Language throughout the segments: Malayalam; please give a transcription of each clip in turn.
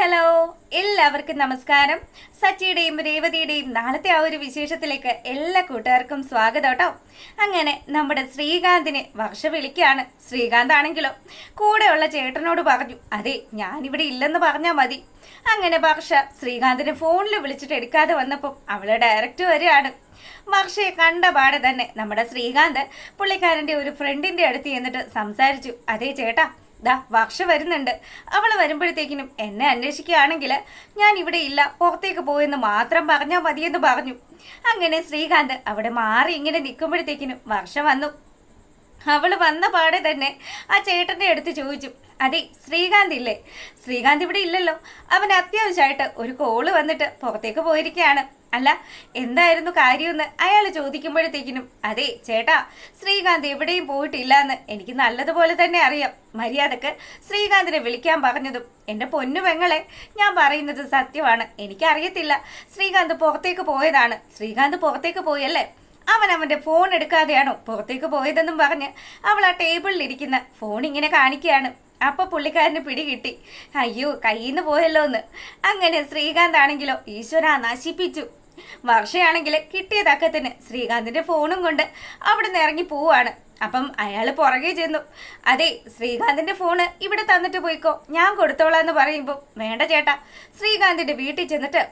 ഹലോ, എല്ലാവർക്കും നമസ്കാരം. സച്ചിയുടെയും രേവതിയുടെയും നാളത്തെ ആ ഒരു വിശേഷത്തിലേക്ക് എല്ലാ കൂട്ടുകാർക്കും സ്വാഗതം കേട്ടോ. അങ്ങനെ നമ്മുടെ ശ്രീകാന്തിനെ വർഷ വിളിക്കുകയാണ്. ശ്രീകാന്ത് ആണെങ്കിലോ കൂടെയുള്ള ചേട്ടനോട് പറഞ്ഞു, അതെ ഞാനിവിടെ ഇല്ലെന്ന് പറഞ്ഞാൽ മതി. അങ്ങനെ വർഷ ശ്രീകാന്തിനെ ഫോണിൽ വിളിച്ചിട്ട് എടുക്കാതെ വന്നപ്പോൾ അവളെ ഡയറക്റ്റ് വരികയാണ്. വർഷയെ കണ്ട പാടെ തന്നെ നമ്മുടെ ശ്രീകാന്ത് പുള്ളിക്കാരൻ്റെ ഒരു ഫ്രണ്ടിൻ്റെ അടുത്ത് ചെന്നിട്ട് സംസാരിച്ചു. അതേ ചേട്ടാ, ദാ വർഷ വരുന്നുണ്ട്. അവൾ വരുമ്പോഴത്തേക്കിനും എന്നെ അന്വേഷിക്കുകയാണെങ്കിൽ ഞാൻ ഇവിടെ ഇല്ല, പുറത്തേക്ക് പോയെന്ന് മാത്രം പറഞ്ഞാൽ മതിയെന്ന് പറഞ്ഞു. അങ്ങനെ ശ്രീകാന്ത് അവിടെ മാറി ഇങ്ങനെ നിൽക്കുമ്പോഴത്തേക്കിനും വർഷ വന്നു. അവൾ വന്ന പാടെ തന്നെ ആ ചേട്ടൻ്റെ അടുത്ത് ചോദിച്ചു, അതെ ശ്രീകാന്ത് ഇല്ലേ? ശ്രീകാന്ത് ഇവിടെ ഇല്ലല്ലോ, അവൻ അത്യാവശ്യമായിട്ട് ഒരു കോള് വന്നിട്ട് പുറത്തേക്ക് പോയിരിക്കുകയാണ്. അല്ല, എന്തായിരുന്നു കാര്യമെന്ന് അയാൾ ചോദിക്കുമ്പോഴത്തേക്കിനും, അതെ ചേട്ടാ, ശ്രീകാന്ത് എവിടെയും പോയിട്ടില്ല എന്ന് എനിക്ക് നല്ലതുപോലെ തന്നെ അറിയാം. മര്യാദക്ക് ശ്രീകാന്തിനെ വിളിക്കാൻ പറഞ്ഞതും എൻ്റെ പൊന്നു പെങ്ങളെ, ഞാൻ പറയുന്നത് സത്യമാണ്. എനിക്കറിയത്തില്ല, ശ്രീകാന്ത് പുറത്തേക്ക് പോയതാണ്. ശ്രീകാന്ത് പുറത്തേക്ക് പോയല്ലേ, അവൻ്റെ ഫോൺ എടുക്കാതെയാണോ പുറത്തേക്ക് പോയതെന്നും പറഞ്ഞ് അവൾ ആ ടേബിളിലിരിക്കുന്ന ഫോൺ ഇങ്ങനെ കാണിക്കുകയാണ്. അപ്പൊ പുള്ളിക്കാരന് പിടികിട്ടി, അയ്യോ കയ്യിൽ നിന്ന് പോയല്ലോ എന്ന്. അങ്ങനെ ശ്രീകാന്ത് ആണെങ്കിലോ ഈശ്വര നശിപ്പിച്ചു. വർഷയാണെങ്കിൽ കിട്ടിയ തക്കത്തിന് ശ്രീകാന്തിന്റെ ഫോണും കൊണ്ട് അവിടെ നിന്ന് ഇറങ്ങി പോവാണ്. അപ്പം അയാൾ പുറകെ ചെന്നു, അതെ ശ്രീകാന്തിന്റെ ഫോണ് ഇവിടെ തന്നിട്ട് പോയിക്കോ, ഞാൻ കൊടുത്തോളാന്ന് പറയുമ്പോൾ, വേണ്ട ചേട്ടാ, ശ്രീകാന്തിന്റെ വീട്ടിൽ ചെന്നിട്ട്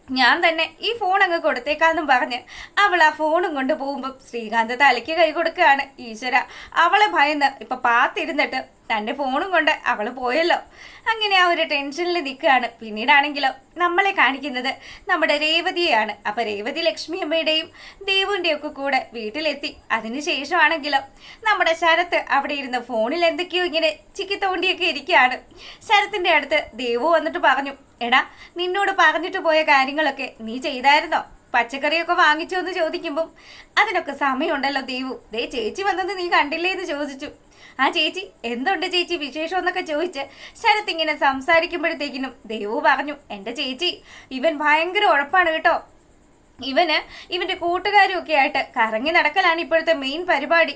ഞാൻ തന്നെ ഈ ഫോൺ അങ്ങ് കൊടുത്തേക്കാന്നും പറഞ്ഞ് അവൾ ആ ഫോണും കൊണ്ട് പോകുമ്പോൾ ശ്രീകാന്ത് തലയ്ക്ക് കൈ കൊടുക്കുകയാണ്. ഈശ്വര, അവളെ ഭയന്ന് ഇപ്പൊ പാത്തിരുന്നിട്ട് തൻ്റെ ഫോണും കൊണ്ട് അവൾ പോയല്ലോ. അങ്ങനെ ആ ഒരു ടെൻഷനിൽ നിൽക്കുകയാണ്. പിന്നീടാണെങ്കിലോ നമ്മളെ കാണിക്കുന്നത് നമ്മുടെ രേവതിയെയാണ്. അപ്പൊ രേവതി ലക്ഷ്മി അമ്മയുടെയും ദേവുവിൻ്റെയും ഒക്കെ കൂടെ വീട്ടിലെത്തി. അതിനുശേഷമാണെങ്കിലോ നമ്മുടെ ശരത്ത് അവിടെ ഇരുന്ന് ഫോണിൽ എന്തൊക്കെയോ ഇങ്ങനെ ചിക്കി തോണ്ടിയൊക്കെ ഇരിക്കുകയാണ്. ശരത്തിന്റെ അടുത്ത് ദേവു വന്നിട്ട് പറഞ്ഞു, എടാ നിന്നോട് പറഞ്ഞിട്ട് പോയ കാര്യങ്ങളൊക്കെ നീ ചെയ്തായിരുന്നോ? പച്ചക്കറിയൊക്കെ വാങ്ങിച്ചോ എന്ന് ചോദിക്കുമ്പം, അതിനൊക്കെ സമയമുണ്ടല്ലോ ദേവു, ദേ ചേച്ചി വന്നത് നീ കണ്ടില്ലേ എന്ന് ചോദിച്ചു. ആ ചേച്ചി എന്തുണ്ട് ചേച്ചി വിശേഷം എന്നൊക്കെ ചോദിച്ച് ശരത്ത് ഇങ്ങനെ സംസാരിക്കുമ്പോഴത്തേക്കിനും ദേവു പറഞ്ഞു, എൻ്റെ ചേച്ചി ഇവൻ ഭയങ്കര ഉഴപ്പാണ് കേട്ടോ. ഇവന്റെ കൂട്ടുകാരും ഒക്കെ ആയിട്ട് കറങ്ങി നടക്കലാണ് ഇപ്പോഴത്തെ മെയിൻ പരിപാടി.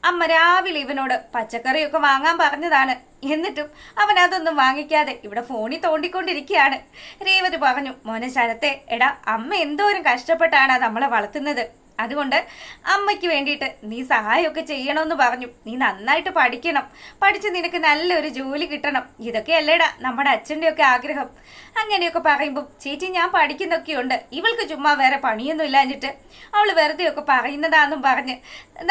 അമ്മ രാവിലെ ഇവനോട് പച്ചക്കറിയൊക്കെ വാങ്ങാൻ പറഞ്ഞതാണ്, എന്നിട്ടും അവൻ അതൊന്നും വാങ്ങിക്കാതെ ഇവിടെ ഫോണിൽ തോണ്ടിക്കൊണ്ടിരിക്കുകയാണ്. രേവതി പറഞ്ഞു, മോനെ ശരത്തെ, എടാ അമ്മ എന്തോരം കഷ്ടപ്പെട്ടാണ് നമ്മളെ വളർത്തുന്നത്. അതുകൊണ്ട് അമ്മയ്ക്ക് വേണ്ടിയിട്ട് നീ സഹായമൊക്കെ ചെയ്യണമെന്ന് പറഞ്ഞു. നീ നന്നായിട്ട് പഠിക്കണം, പഠിച്ച് നിനക്ക് നല്ലൊരു ജോലി കിട്ടണം. ഇതൊക്കെ അല്ലേടാ നമ്മുടെ അച്ഛൻ്റെ ഒക്കെ ആഗ്രഹം. അങ്ങനെയൊക്കെ പറയുമ്പം, ചേച്ചി ഞാൻ പഠിക്കുന്നൊക്കെയുണ്ട്, ഇവൾക്ക് ചുമ്മാ വേറെ പണിയൊന്നും ഇല്ലാഞ്ഞിട്ട് അവൾ വെറുതെയൊക്കെ പറയുന്നതാന്നും പറഞ്ഞ്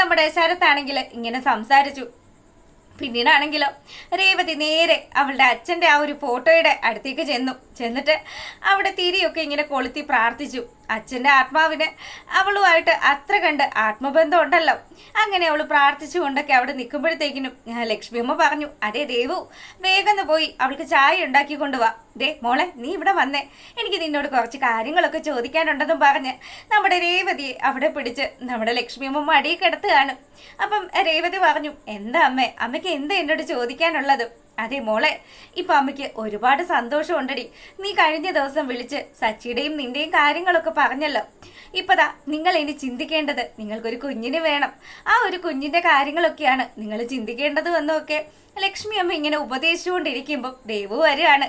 നമ്മുടെ ശരത്താണെങ്കിൽ ഇങ്ങനെ സംസാരിച്ചു. പിന്നീടാണെങ്കിലോ രേവതി നേരെ അവളുടെ അച്ഛൻ്റെ ആ ഒരു ഫോട്ടോയുടെ അടുത്തേക്ക് ചെന്നിട്ട് അവിടെ തിരിയൊക്കെ ഇങ്ങനെ കൊളുത്തി പ്രാർത്ഥിച്ചു. അച്ഛൻ്റെ ആത്മാവിന് അവളുമായിട്ട് അത്ര കണ്ട് ആത്മബന്ധം ഉണ്ടല്ലോ. അങ്ങനെ അവൾ പ്രാർത്ഥിച്ചുകൊണ്ടൊക്കെ അവിടെ നിൽക്കുമ്പോഴത്തേക്കിനും ലക്ഷ്മിയമ്മ പറഞ്ഞു, അതേ ദേവു, വേഗം പോയി അവൾക്ക് ചായ ഉണ്ടാക്കി കൊണ്ടുപോവാ. ദേ മോളെ, നീ ഇവിടെ വന്നേ, എനിക്ക് നിന്നോട് കുറച്ച് കാര്യങ്ങളൊക്കെ ചോദിക്കാനുണ്ടെന്നും പറഞ്ഞ് നമ്മുടെ രേവതിയെ അവിടെ പിടിച്ച് നമ്മുടെ ലക്ഷ്മിയമ്മ മടിയിൽ കിടത്തുകയാണ്. അപ്പം രേവതി പറഞ്ഞു, എന്താ അമ്മേ, അമ്മയ്ക്ക് എന്താ എന്നോട് ചോദിക്കാനുള്ളത്? അതെ മോളെ, ഇപ്പൊ അമ്മയ്ക്ക് ഒരുപാട് സന്തോഷമുണ്ടടി. നീ കഴിഞ്ഞ ദിവസം വിളിച്ച് സച്ചിയുടെയും നിന്റെയും കാര്യങ്ങളൊക്കെ പറഞ്ഞല്ലോ. ഇപ്പതാ നിങ്ങൾ ഇനി ചിന്തിക്കേണ്ടത് നിങ്ങൾക്കൊരു കുഞ്ഞിന് വേണം. ആ ഒരു കുഞ്ഞിന്റെ കാര്യങ്ങളൊക്കെയാണ് നിങ്ങൾ ചിന്തിക്കേണ്ടത് എന്നൊക്കെ ലക്ഷ്മി അമ്മ ഇങ്ങനെ ഉപദേശിച്ചുകൊണ്ടിരിക്കുമ്പോൾ ദേവു വരികയാണ്.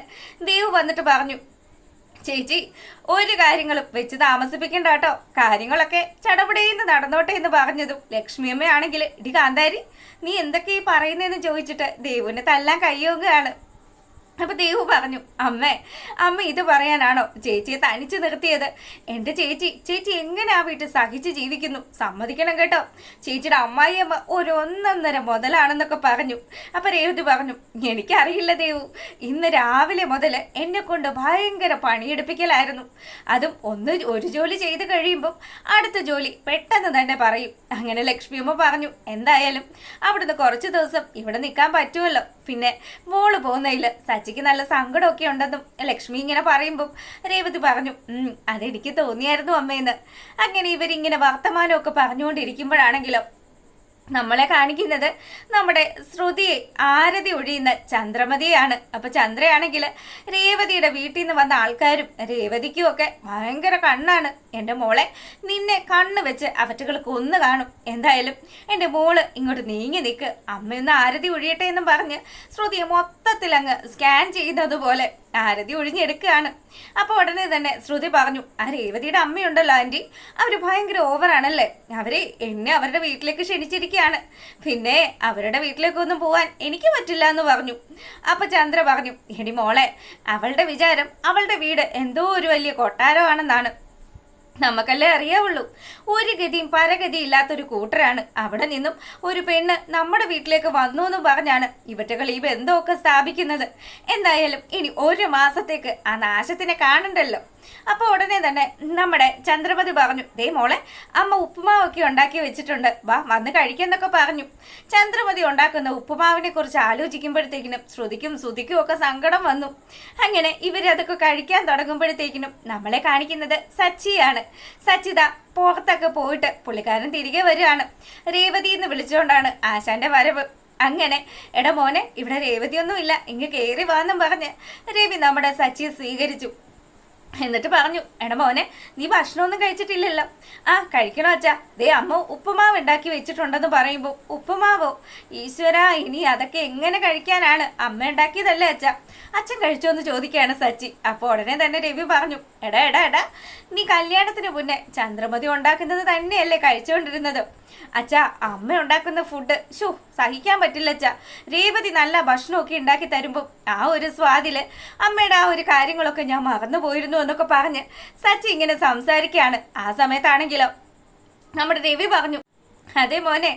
ദേവു വന്നിട്ട് പറഞ്ഞു, ചേച്ചി ഒരു കാര്യങ്ങളും വെച്ച് താമസിപ്പിക്കണ്ട കേട്ടോ, കാര്യങ്ങളൊക്കെ ചടപടയെന്ന് നടന്നോട്ടെ എന്ന് പറഞ്ഞതും ലക്ഷ്മിയമ്മയാണെങ്കിൽ, ഇടി കാന്താരി നീ എന്തൊക്കെ ഈ പറയുന്നതെന്ന് ചോദിച്ചിട്ട് ദേവുവിനെ തല്ലാൻ കഴിയുകയാണ്. അപ്പൊ ദേവു പറഞ്ഞു, അമ്മ ഇത് പറയാനാണോ ചേച്ചിയെ തനിച്ച് നിർത്തിയത്? എൻ്റെ ചേച്ചി എങ്ങനെ ആ വീട്ടിൽ സഹിച്ച് ജീവിക്കുന്നു? സമ്മതിക്കണം കേട്ടോ, ചേച്ചിയുടെ അമ്മായിയമ്മ ഒരു ഒന്നൊന്നര മുതലാണെന്നൊക്കെ പറഞ്ഞു. അപ്പൊ രേവതി പറഞ്ഞു, എനിക്കറിയില്ല ദേവു, ഇന്ന് രാവിലെ മുതൽ എന്നെ കൊണ്ട് ഭയങ്കര പണിയെടുപ്പിക്കലായിരുന്നു. അതും ഒരു ജോലി ചെയ്ത് കഴിയുമ്പം അടുത്ത ജോലി പെട്ടെന്ന് തന്നെ പറയും. അങ്ങനെ ലക്ഷ്മിയമ്മ പറഞ്ഞു, എന്തായാലും അവിടുന്ന് കുറച്ച് ദിവസം ഇവിടെ നിൽക്കാൻ പറ്റുമല്ലോ. പിന്നെ മോള് പോകുന്നതിൽ സച്ചിക്ക് നല്ല സങ്കടമൊക്കെ ഉണ്ടെന്നും ലക്ഷ്മി ഇങ്ങനെ പറയുമ്പം രേവതി പറഞ്ഞു, അതെനിക്ക് തോന്നിയായിരുന്നു അമ്മയെന്ന്. അങ്ങനെ ഇവരിങ്ങനെ വർത്തമാനമൊക്കെ പറഞ്ഞുകൊണ്ടിരിക്കുമ്പോഴാണെങ്കിലോ നമ്മളെ കാണിക്കുന്നത് നമ്മുടെ ശ്രുതിയെ ആരതി ഒഴിയുന്ന ചന്ദ്രമതിയാണ്. അപ്പൊ ചന്ദ്രയാണെങ്കിൽ രേവതിയുടെ വീട്ടിൽ നിന്ന് വന്ന ആൾക്കാരും രേവതിക്കും ഒക്കെ ഭയങ്കര കണ്ണാണ്. എൻ്റെ മോളെ, നിന്നെ കണ്ണ് വെച്ച് അവറ്റകൾ കൊന്നു കാണും. എന്തായാലും എൻ്റെ മോള് ഇങ്ങോട്ട് നീങ്ങി നിൽക്ക്, അമ്മയൊന്ന് ആരതി ഒഴിയട്ടെ എന്നും പറഞ്ഞ് ശ്രുതിയെ മൊത്തത്തിൽ അങ്ങ് സ്കാൻ ചെയ്യുന്നത് പോലെ ആരതി ഒഴിഞ്ഞെടുക്കുകയാണ്. അപ്പോൾ ഉടനെ തന്നെ ശ്രുതി പറഞ്ഞു, ആ രേവതിയുടെ അമ്മയുണ്ടല്ലോ ആന്റി, അവര് ഭയങ്കര ഓവറാണല്ലേ, അവര് എന്നെ അവരുടെ വീട്ടിലേക്ക് ക്ഷണിച്ചിരിക്കുകയാണ്, പിന്നെ അവരുടെ വീട്ടിലേക്കൊന്നും പോവാൻ എനിക്ക് പറ്റില്ല എന്ന് പറഞ്ഞു. അപ്പൊ ചന്ദ്ര പറഞ്ഞു, എടി മോളെ, അവളുടെ വിചാരം അവളുടെ വീട് എന്തോ ഒരു വലിയ കൊട്ടാരമാണെന്നാണ്. നമുക്കല്ലേ അറിയാവുള്ളൂ, ഒരു ഗതിയും പരഗതിയും ഇല്ലാത്തൊരു കൂട്ടരാണ്. അവിടെ നിന്നും ഒരു പെണ്ണ് നമ്മുടെ വീട്ടിലേക്ക് വന്നു എന്ന് പറഞ്ഞാണ് ഇവറ്റകൾ ഈ ബന്ധമൊക്കെ സ്ഥാപിക്കുന്നത്. എന്തായാലും ഇനി ഒരു മാസത്തേക്ക് ആ നാശത്തിനെ കാണണ്ടല്ലോ. അപ്പൊ ഉടനെ തന്നെ നമ്മുടെ ചന്ദ്രമതി പറഞ്ഞു, ദേ മോളെ, അമ്മ ഉപ്പുമാവൊക്കെ ഉണ്ടാക്കി വെച്ചിട്ടുണ്ട്, വാ വന്ന് കഴിക്കെന്നൊക്കെ പറഞ്ഞു. ചന്ദ്രമതി ഉണ്ടാക്കുന്ന ഉപ്പുമാവിനെ കുറിച്ച് ആലോചിക്കുമ്പോഴത്തേക്കിനും ശ്രുതിക്കും ഒക്കെ സങ്കടം വന്നു. അങ്ങനെ ഇവരതൊക്കെ കഴിക്കാൻ തുടങ്ങുമ്പോഴത്തേക്കിനും നമ്മളെ കാണിക്കുന്നത് സച്ചിയാണ്. സച്ചിത പുറത്തൊക്കെ പോയിട്ട് പുള്ളിക്കാരൻ തിരികെ വരികയാണ്. രേവതി എന്ന് വിളിച്ചുകൊണ്ടാണ് ആശാന്റെ വരവ്. അങ്ങനെ എടാ മോനെ, ഇവിടെ രേവതിയൊന്നും ഇല്ല, ഇങ്ങ് കയറി വാന്നും പറഞ്ഞ് രവി നമ്മുടെ സച്ചിയെ സ്വീകരിച്ചു. എന്നിട്ട് പറഞ്ഞു, എടാ മോനെ, നീ ഭക്ഷണമൊന്നും കഴിച്ചിട്ടില്ലല്ലോ. ആ കഴിക്കണോ അച്ഛാ, ദേ അമ്മ ഉപ്പുമാവ് ഉണ്ടാക്കി വെച്ചിട്ടുണ്ടെന്ന് പറയുമ്പോൾ ഉപ്പുമാവോ, ഈശ്വര, ഇനി അതൊക്കെ എങ്ങനെ കഴിക്കാനാണ്, അമ്മ ഉണ്ടാക്കിയതല്ലേ അച്ഛാ, അച്ഛൻ കഴിച്ചോ എന്ന് ചോദിക്കുകയാണ് സച്ചി. അപ്പോൾ ഉടനെ തന്നെ രവി പറഞ്ഞു, എടാ നീ കല്യാണത്തിന് മുന്നേ ചന്ദ്രമതി ഉണ്ടാക്കുന്നത് തന്നെയല്ലേ കഴിച്ചുകൊണ്ടിരുന്നത്. അച്ഛാ, അമ്മ ഉണ്ടാക്കുന്ന ഫുഡ് സഹിക്കാൻ പറ്റില്ല അച്ഛാ, രേവതി നല്ല ഭക്ഷണമൊക്കെ ഉണ്ടാക്കി തരുമ്പോൾ ആ ഒരു സ്വാദില് അമ്മയുടെ ആ ഒരു കാര്യങ്ങളൊക്കെ ഞാൻ മറന്നു പോയിരുന്നു എന്നൊക്കെ പറഞ്ഞ് സച്ചി ഇങ്ങനെ സംസാരിക്കുകയാണ്. ആ സമയത്താണെങ്കിലോ നമ്മുടെ രവി പറഞ്ഞു, അതെ മോനെ,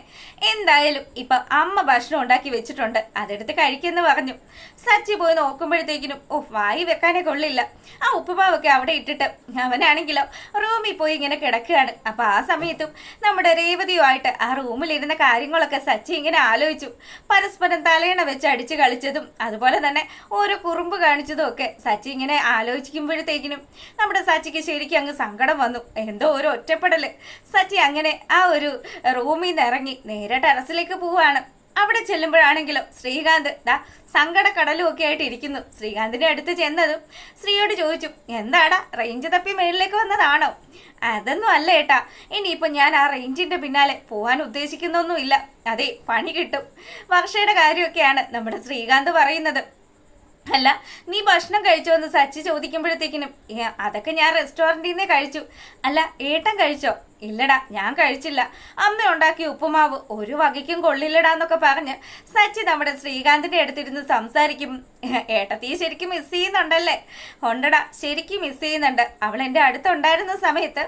എന്തായാലും ഇപ്പൊ അമ്മ ഭക്ഷണം ഉണ്ടാക്കി വെച്ചിട്ടുണ്ട്, അതെടുത്ത് കഴിക്കെന്ന് പറഞ്ഞു. സച്ചി പോയി നോക്കുമ്പോഴത്തേക്കിനും വായി വെക്കാനേ കൊള്ളില്ല. ആ ഉപ്പുമാവൊക്കെ അവിടെ ഇട്ടിട്ട് അവനാണെങ്കിലോ റൂമിൽ പോയി ഇങ്ങനെ കിടക്കുകയാണ്. അപ്പൊ ആ സമയത്തും നമ്മുടെ രേവതിയുമായിട്ട് ആ റൂമിലിരുന്ന കാര്യങ്ങളൊക്കെ സച്ചി ഇങ്ങനെ ആലോചിച്ചു. പരസ്പരം തലയണ വെച്ച് അടിച്ചു കളിച്ചതും അതുപോലെ തന്നെ ഓരോ കുറുമ്പ് കാണിച്ചതും ഒക്കെ സച്ചി ഇങ്ങനെ ആലോചിക്കുമ്പോഴത്തേക്കിനും നമ്മുടെ സച്ചിക്ക് ശരിക്കും അങ്ങ് സങ്കടം വന്നു. എന്തോ ഒരു ഒറ്റപ്പെടല്. സച്ചി അങ്ങനെ ആ ഒരു റൂമിൽ നിന്ന് ഇറങ്ങി നേരെ ടെറസിലേക്ക് പോവാണ്. അവിടെ ചെല്ലുമ്പോഴാണെങ്കിലും ശ്രീകാന്ത് സങ്കടക്കടലും ഒക്കെ ആയിട്ട് ഇരിക്കുന്നു. ശ്രീകാന്തിന്റെ അടുത്ത് ചെന്നതും ശ്രീയോട് ചോദിച്ചു, എന്താടാ റേഞ്ച് തപ്പി മേളിലേക്ക് വന്നതാണോ? അതൊന്നും അല്ല ഏട്ടാ, ഇനിയിപ്പോ ഞാൻ ആ റേഞ്ചിന്റെ പിന്നാലെ പോവാൻ ഉദ്ദേശിക്കുന്നൊന്നുമില്ല, അതെ പണി കിട്ടും. വർഷയുടെ കാര്യമൊക്കെയാണ് നമ്മുടെ ശ്രീകാന്ത് പറയുന്നത്. അല്ല, നീ ഭക്ഷണം കഴിച്ചോ എന്ന് സച്ചി ചോദിക്കുമ്പോഴത്തേക്കിനും അതൊക്കെ ഞാൻ റെസ്റ്റോറൻറ്റിൽ നിന്നേ കഴിച്ചു. അല്ല, ഏട്ടൻ കഴിച്ചോ? ഇല്ലടാ, ഞാൻ കഴിച്ചില്ല, അമ്മ ഉണ്ടാക്കിയ ഉപ്പുമാവ് ഒരു വകയ്ക്കും കൊള്ളില്ലടാന്നൊക്കെ പറഞ്ഞ് സച്ചി നമ്മുടെ ശ്രീകാന്തിന്റെ അടുത്തിരുന്ന് സംസാരിക്കും. ഏട്ടത്തി ശരിക്കും മിസ് ചെയ്യുന്നുണ്ടല്ലേ? ഉണ്ടടാ, ശരിക്കും മിസ് ചെയ്യുന്നുണ്ട്. അവൾ എൻ്റെ അടുത്തുണ്ടായിരുന്ന സമയത്ത്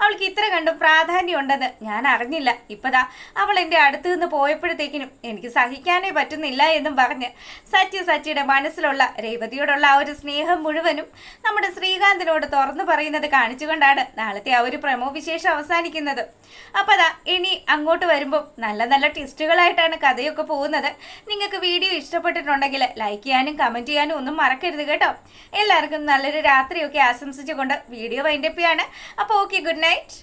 അവൾക്ക് ഇത്ര കണ്ടും പ്രാധാന്യം ഉണ്ടെന്ന് ഞാൻ അറിഞ്ഞില്ല. ഇപ്പതാ അവൾ എൻ്റെ അടുത്ത് നിന്ന് പോയപ്പോഴത്തേക്കിനും എനിക്ക് സഹിക്കാനേ പറ്റുന്നില്ല എന്നും പറഞ്ഞ് സച്ചിയുടെ മനസ്സിലുള്ള രേവതിയോടുള്ള ആ ഒരു സ്നേഹം മുഴുവനും നമ്മുടെ ശ്രീകാന്തിനോട് തുറന്നു പറയുന്നത് കാണിച്ചുകൊണ്ടാണ് നാളത്തെ ആ ഒരു പ്രമോ വിശേഷം അവസാനിക്കുന്നത്. അപ്പൊ അതാ ഇനി അങ്ങോട്ട് വരുമ്പോൾ നല്ല നല്ല ട്വിസ്റ്റുകളായിട്ടാണ് കഥയൊക്കെ പോകുന്നത്. നിങ്ങൾക്ക് വീഡിയോ ഇഷ്ടപ്പെട്ടിട്ടുണ്ടെങ്കിൽ ലൈക്ക് ചെയ്യാനും കമന്റ് ചെയ്യാനും ഒന്നും മറക്കരുത് കേട്ടോ. എല്ലാവർക്കും നല്ലൊരു രാത്രിയൊക്കെ ആശംസിച്ചുകൊണ്ട് വീഡിയോ വൈൻഡപ്പ് ചെയ്യാണ്. അപ്പോൾ ഓക്കെ, ഗുഡ് നൈറ്റ്.